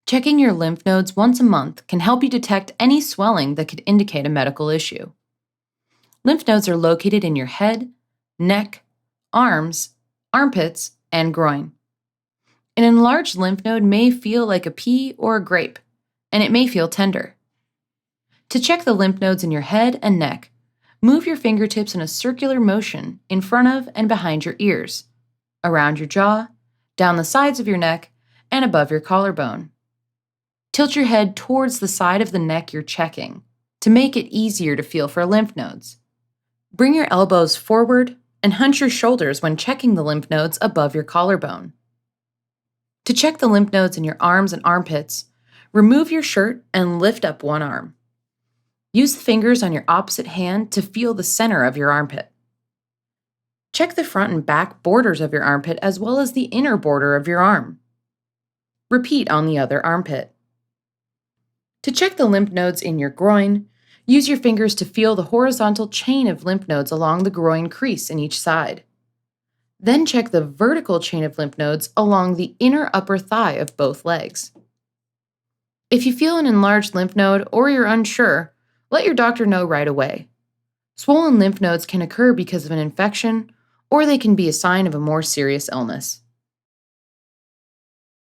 Checking your lymph nodes once a month can help you detect any swelling that could indicate a medical issue. Lymph nodes are located in your head, neck, arms, armpits, and groin. An enlarged lymph node may feel like a pea or a grape, and it may feel tender. To check the lymph nodes in your head and neck, move your fingertips in a circular motion in front of and behind your ears, around your jaw, down the sides of your neck, and above your collarbone. Tilt your head towards the side of the neck you're checking to make it easier to feel for lymph nodes. Bring your elbows forward and hunch your shoulders when checking the lymph nodes above your collarbone. To check the lymph nodes in your arms and armpits, remove your shirt and lift up one arm. Use the fingers on your opposite hand to feel the center of your armpit. Check the front and back borders of your armpit as well as the inner border of your arm. Repeat on the other armpit. To check the lymph nodes in your groin, use your fingers to feel the horizontal chain of lymph nodes along the groin crease in each side. Then check the vertical chain of lymph nodes along the inner upper thigh of both legs. If you feel an enlarged lymph node or you're unsure, let your doctor know right away. Swollen lymph nodes can occur because of an infection, or they can be a sign of a more serious illness.